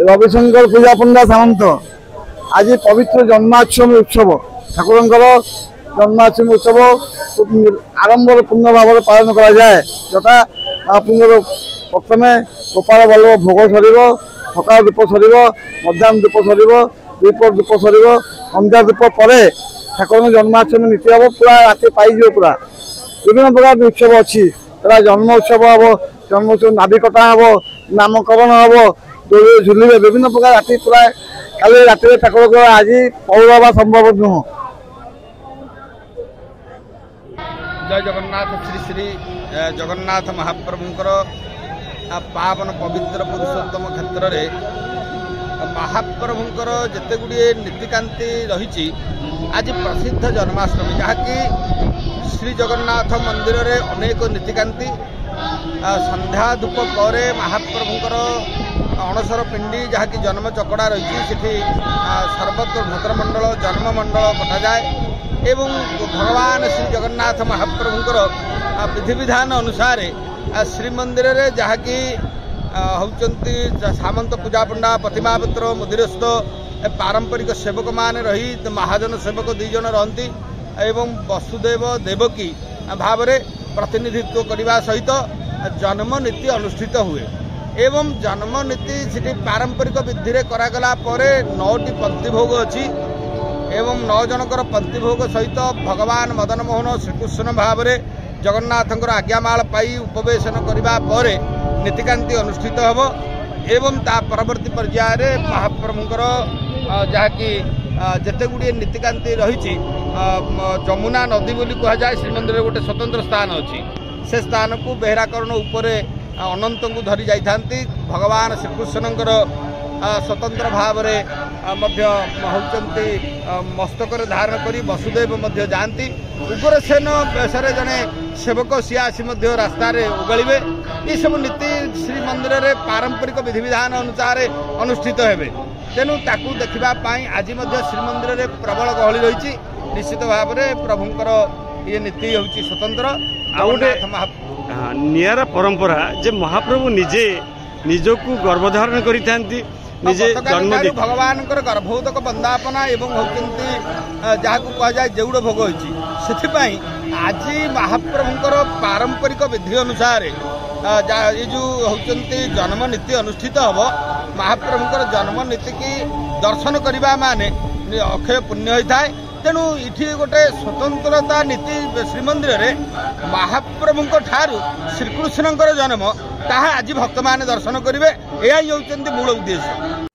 रविशंकर पूजा पंडा सामंत आज पवित्र जन्माष्टमी उत्सव ठाकुर जन्माष्टमी उत्सव आरंभ पूर्ण भाव पालन करा जाए यथा महाप्रभुर प्रथम गोपाल बल्लभ भोग सर सकाल धूप सर मध्याह्न धूप सर द्विपहर धूप सर संध्या धूप पर ठाकुर जन्माष्टमी नीति हम पूरा राति पाई पूरा विभिन्न प्रकार उत्सव अच्छी पूरा जन्म उत्सव हम जन्म उत्सव नाभिकटा हम नामकरण हम दौड़ झुलिए विभिन्न प्रकार राति पूरा काली राति ठाकुर आज पौरवा संभव नुह। जय जगन्नाथ श्री श्री जगन्नाथ महाप्रभुंकर पावन पवित्र पुरुषोत्तम क्षेत्र में महाप्रभुंकर जिते गुड़िए नीतिकांति रही आज प्रसिद्ध जन्माष्टमी जहाँकि श्री जगन्नाथ मंदिर रे अनेक नीतिकांति संध्या धूप पर महाप्रभुंकर अणसर पिंडी जहाँकि जन्म चकड़ा रही सर्वत्र भद्रमंडल जन्ममंडल कटा जाए एवं भगवान श्री जगन्नाथ महाप्रभुंकर विधि विधान अनुसार श्रीमंदिर रे जहाँकि होचंती सामंत पूजा पंडा प्रतिमापत्र मुदिरस्थ पारंपरिक सेवक मान रही महाजन सेवक दुई जन रहती एवं वसुदेव देवकी भाव में प्रतिनिधित्व करने सहित जन्म नीति अनुष्ठित हुए एवं जन्म नीति से पारंपरिक विधि रे करागला परे 9टी पंक्ति भोग अच्छी एवं 9 जनकर पंक्ति भोग सहित भगवान मदन मोहन श्रीकृष्ण भाव में जगन्नाथंकर आज्ञामाल पाई उपवेशन करने पर नीतिकांति अनुष्ठित हम एवं ता परवर्ती पर्यायर महाप्रभुंकर जहाँकि जिते गुड़िए नीतिकांति रही जमुना नदी बोली कहुए श्रीमंदिर गोटे स्वतंत्र स्थान अच्छी से स्थान को बेहराकरण उपरे अनंत को धरी जाती भगवान श्रीकृष्णकर स्वतंत्र भाव होती मस्तक धारण कर वसुदेव जाती उग्रसेन बेसरे जड़े सेवक सी आसी रास्तार उगलिबे ये सब नीति श्रीमंदिर में पारंपरिक विधि विधान अनुसार अनुष्ठित हेबे तेणु ताकू देखापी आज श्रीमंदिर में प्रबल गहली रही निश्चित भाव में प्रभुंकर ये नीति हूँ स्वतंत्र निरा परंपरा जे महाप्रभु निजे निजकू गर्भधारण करिथांती निजे जन्म भगवान गर्भोदक वंदापना एवं होती जहाँ को कह जाए जेउड़ भोग होती आज महाप्रभुंकर पारंपरिक विधि अनुसार ये जो होती जन्म नीति अनुष्ठित हम महाप्रभुंकर जन्म नीति की दर्शन करने माने अक्षय पुण्य होता है तेणु इठी गोटे स्वतंत्रता नीति श्रीमंदिर में महाप्रभुंक ठारू श्रीकृष्णकर जन्म ताहा आज भक्त माने दर्शन करेंगे यही होती मूल उद्देश्य।